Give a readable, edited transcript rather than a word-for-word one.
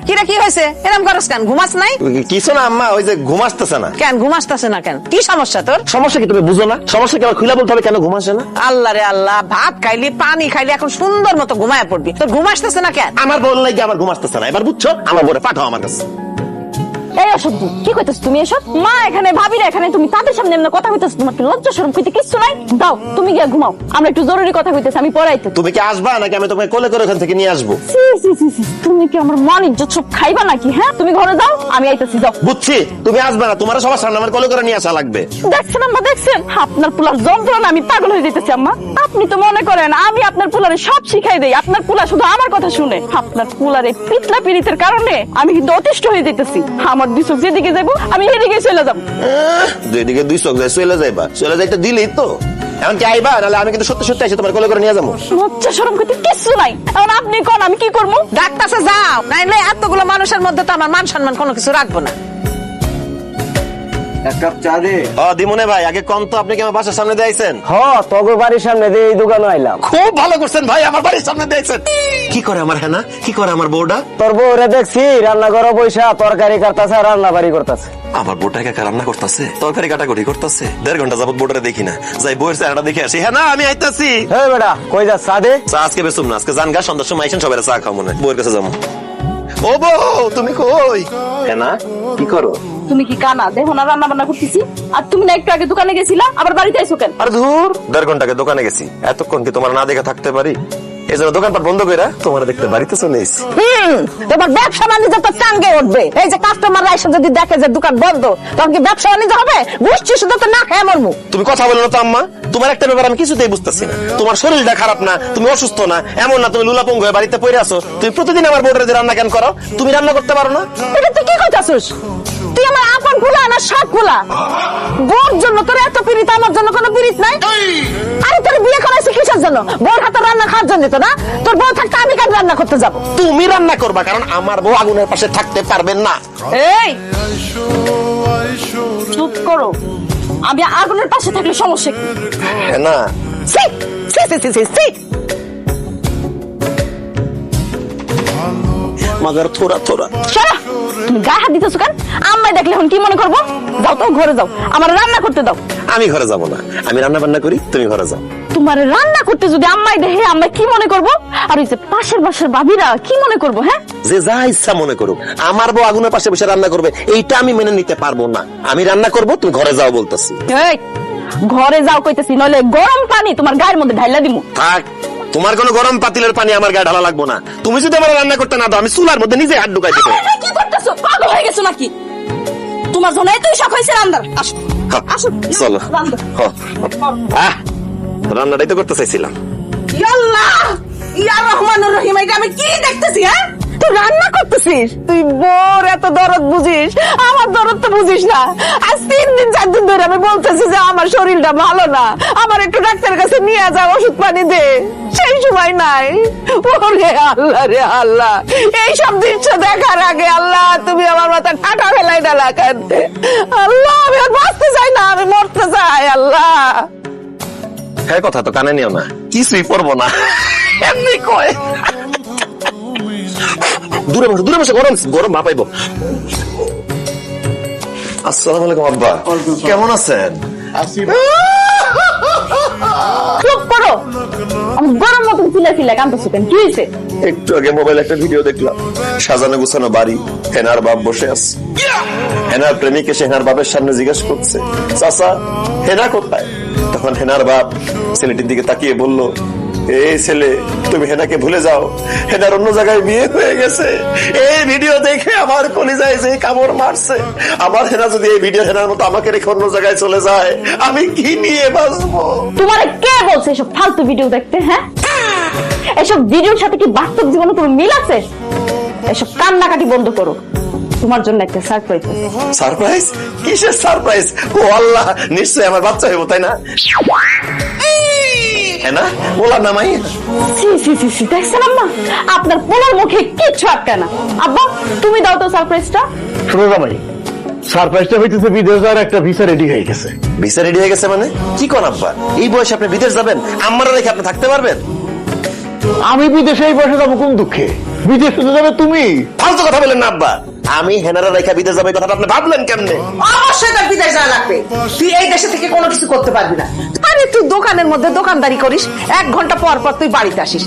কিরা কি হয়েছে এরকম করস কেন? ঘুমাস নাই? কিছু না আম্মা, ওই যে ঘুম আসতেছে না। কেন ঘুম আসতেছে না কেন? কি সমস্যা তোর? সমস্যা কি তুমি বুঝো না? সমস্যা কি আমার খুলে বলতে হবে কেন ঘুম আসে না? আল্লাহ রে আল্লাহ, ভাত খাইলি পানি খাইলি এখন সুন্দর মতো ঘুমায় পড়বি, তোর ঘুম আসতেছে না কেন? আমার বল নাই আমার ঘুম আসতেছে না, এবার বুঝছো? আমার বলে পাঠাও আমার কাছে। এই অসভ্য, কি কইতাছ তুমি এসব? মা এখানে, ভাবিরা এখানে, তুমি তাদের সামনে এমন কথা কইতাছ? তোমার কি লজ্জা শরম কইতে কিচ্ছু নাই? দাও তুমি গিয়া ঘুমাও, আমরা একটু জরুরি কথা কইতেছি, আমি পড়াইতে। তুমি কি আসবা নাকি আমি তোমাকে কোলে করে ওখান থেকে নিয়ে আসবো? সি সি সি সি, তুমি কি আমার মান ইজ্জত সব খাইবা নাকি? হ্যাঁ, তুমি ঘরে যাও, আমি আইতাছি, যাও। বুঝছি তুমি আসবে না, তোমার সবার সামনে আমার কোলে করে নিয়ে আসা লাগবে। দেখছেন আম্মা, দেখছেন আপনার পুলার যন্ত্রণা, আমি পাগল হয়ে যেতেছি আম্মা। আপনি তো মনে করেন আমি আপনার পুলারে সব শিখাই দেই, আপনার পুলা শুধু আমার কথা শুনে। আপনার পুলারে পিতলা পিরিতের কারণে আমি কিন্তু অতিষ্ঠ হয়ে যেতেছি। আমার দুই চোখ যেদিকে যাবো আমি এদিকে চলে যাবো। দুইদিকে দুই চোখ যায়, চলে যাইবা, চলে যাইতে দিলেই তো। এখন কি আইবা? নাহলে আমি কিন্তু সত্যি সত্যি এসে তোমার কোলে করে নিয়ে যাবো। লজ্জা শরম করতে কিচ্ছু নাই। এখন আপনি কোন, আমি কি করবো? ডাক্তারছে যাও, নাইলে এতগুলো মানুষের মধ্যে তো আমার মান সম্মান কোনো কিছু রাখবো না। এক কাপ চা দে। দিমনে ভাই, আগে কম তো আপনি কি আমার বাসার সামনে দিয়েছেন? তোর বাড়ির সামনে দিয়ে এই দোকানে আইলাম। খুব ভালো করছেন ভাই, আমার বাড়ির সামনে দিয়েছেন। কি করে আমার হেনা, কি করে আমার বউটা? তোর বউরে দেখছি রান্না ঘরে বইসা তরকারি কাটতাছে, রান্না বাড়ি করতেছে। আমার বউটাকে রান্না করতেছে, তরকারি কাটাকুটি করতেছে। 1.5 ঘন্টা যাবত বউটারে দেখি না, যাই বউয়ের চেহারাটা দেখে আসি। হ্যাঁ না, আমি আইতাছি। হ্যাঁ বেটা, কই যা? চা দে। চা আজকে বেসুম না, আজকে জান গা, সন্ধ্যার সময় আইসেন, সবাই চা খাও মনে বউয়ের কাছে যাবো। ও বউ, তুমি কই? হ্যাঁ না, কি করো? তুমি কি কানা দেখো না রান্না বান্না করতেছি? আর তুমি না একটু আগে দোকানে গেছিলা, আবার বাড়িতে আইছো কেন? আর ধুর, 1.5 ঘন্টা আগে দোকানে গেছি, এতক্ষণ কি তোমার না দেখে থাকতে পারি? এই জন্য দোকানপাট বন্ধ করে তোমার দেখতে বাড়িতে চলে এসেছি। তোমার ব্যবসা বাণিজ্য তো চাঙ্গে উঠবে। এই যে কাস্টমার এসে যদি দেখে যে দোকান বন্ধ, তখন কি ব্যবসা বাণিজ্য হবে? বুঝছি, শুধু তো না খেয়ে মরমু। তুমি কথা বলো না তো আম্মা, তোমার একটা ব্যাপার আমি কিছুতেই বুঝতেছি না। তোমার শরীরটা খারাপ না, তুমি অসুস্থ না, এমন না তুমি লুলাপঙ্গ হয়ে বাড়িতে পড়ে আছো। তুমি প্রতিদিন আমার বোর্ডে রান্না কেন করো? তুমি রান্না করতে পারো না? এটা তুই কি কইতাছিস? তুই আমার আপন ফুলা না শাক ফুলা? বোর জন্য তোর এত পিরিত, আমার জন্য কোনো পিরিত নাই? আরে তোর বিয়ে করাইছি কিসের জন্য? বোর হাতে রান্না খাওয়ার জন্য তো না? তোর বউ থাকতে আমি কেন রান্না করতে যাবো? তুমি রান্না করবা, কারণ আমার বউ আগুনের পাশে থাকতে পারবেন না। এই চুপ করো, আমি আগুনের পাশে থাকলে সমস্যা কি? হ্যাঁ না, সি সি সি সি সি সি। মাগার থোড়া থোড়া। সারা তুমি গায়ে হাত দিতেছো কেন? আম্মাই দেখলে এখন কি মনে করবো? যাও তো ঘরে যাও, আমার রান্না করতে দাও। আমি ঘরে যাব না, আমি রান্না বান্না করি, তুমি ঘরে যাও। তোমার রান্না করতে যদি আম্মাই দেখে, আম্মাই কি মনে করবো? আর ওই যে পাশের বাসার ভাবিরা কি মনে করবো? হ্যাঁ, যে যা ইচ্ছা মনে করুক, আমার বউ আগুনের পাশে বসে রান্না করবে, এইটা আমি মেনে নিতে পারবো না। আমি রান্না করব, তুমি ঘরে যাও বলতেছি। এই ঘরে যাও কইতেছি, নইলে গরম পানি তোমার গায়ের মধ্যে ঢাইলা দিমু। থাক, তোমার কোনো গরম পাতিলের পানি আমার গায়ে ঢালা লাগবো না। তুমি যদি আমার রান্না করতে না দাও, আমি চুলার মধ্যে নিজে হাত ঢুকাই দেবো। কি করতেছো? পাগল হয়ে গেছো নাকি? তোমার জন্য এতই শখ হয়েছে রান্নার? আসো আসো, চলো। রান্না। রান্নাটাই তো করতে চাইছিলাম। আল্লাহ, ইয়া রহমানুর রহিম, এটা আমি কি দেখতেছি? হ্যাঁ, তুই রান্না করতেছিস? তুই বোর এত দরদ বুঝিস, আমার দরদ তো বুঝিস না। আজ 3 দিন 4 দিন ধরে আমি বলতেছি যে আমার শরীরটা ভালো না, আমার একটু ডাক্তারের কাছে নিয়ে যা, ওষুধ পানি দে। সেই সময় নাই। ওরে আল্লাহ রে আল্লাহ, এই সব দৃশ্য দেখার আগে আল্লাহ তুমি আমার মাথা ঠাটা ফেলাই ডালা কেন? আল্লাহ, আমি আর বাঁচতে চাই না, আমি মরতে চাই। আল্লাহ, হ্যাঁ, কথা তো কানে নিও না, কিছুই পড়বো না, এমনি কয়। দূরে বসে, দূরে বসে, গরম গরম মা পাইবো। আসসালামু আলাইকুম আব্বা, কেমন আছেন? চুপ করো, আমি গরম মতন ফিলে ফিলে কাঁদতেছো কেন? কি হয়েছে? একটু আগে মোবাইল একটা ভিডিও দেখলাম, সাজানো গুছানো বাড়ি, হেনার বাপ বসে আছে। হেনার প্রেমিক এসে হেনার বাপের সামনে জিজ্ঞেস করছে, চাচা হেনা কোথায়? তখন হেনার বাপ ছেলেটির দিকে তাকিয়ে বলল, এই ছেলে, তুমি হেনাকে ভুলে যাও, হেনার অন্য জায়গায় বিয়ে হয়ে গেছে। এই ভিডিও দেখে আমার কলিজায় যে কামড় মারছে। আমার হেনা যদি এই ভিডিও হেনার মতো আমাকে রেখে অন্য জায়গায় চলে যায়, আমি কি নিয়ে বাঁচবো? তোমার কে বলছে এসব ফালতু ভিডিও দেখতে? হ্যাঁ, এসব ভিডিওর সাথে কি বাস্তব জীবনে কোনো মিল আছে? এসব কান্নাকাটি বন্ধ করো, তোমার জন্য একটা সারপ্রাইজ আছে। সারপ্রাইজ? কিসের সারপ্রাইজ? ও আল্লাহ, নিশ্চয়ই আমার বাচ্চা হইব, তাই না? হেনা বলার নামাই। সি সি সি সি, দেখছেন আম্মা, আপনার পোলার মুখে কিচ্ছু আটকে না। আব্বা, তুমি দাও তো সারপ্রাইজটা। শোনো জামাই, সারপ্রাইজটা হইতেছে বিদেশের একটা ভিসা রেডি হয়ে গেছে। ভিসা রেডি হয়ে গেছে মানে? কি কোন আব্বা, এই বয়সে আপনি বিদেশ যাবেন? আমারও রেখে আপনি থাকতে পারবেন? আমি বিদেশে এই বয়সে যাবো কোন দুঃখে? বিদেশ চলে যাবে তুমি? ফালতু কথা বলেন না আব্বা। আমি হেনারা রেখা বিদেশ যাবে কথাটা আপনি ভাবলেন কেমনে? অবশ্যই তার বিদেশ যাওয়া লাগবে। তুই এই দেশে থেকে কোনো কিছু করতে পারবি না। আরে তুই দোকানের মধ্যে দোকানদারি করিস, 1 ঘন্টা পর পর তুই বাড়িতে আসিস।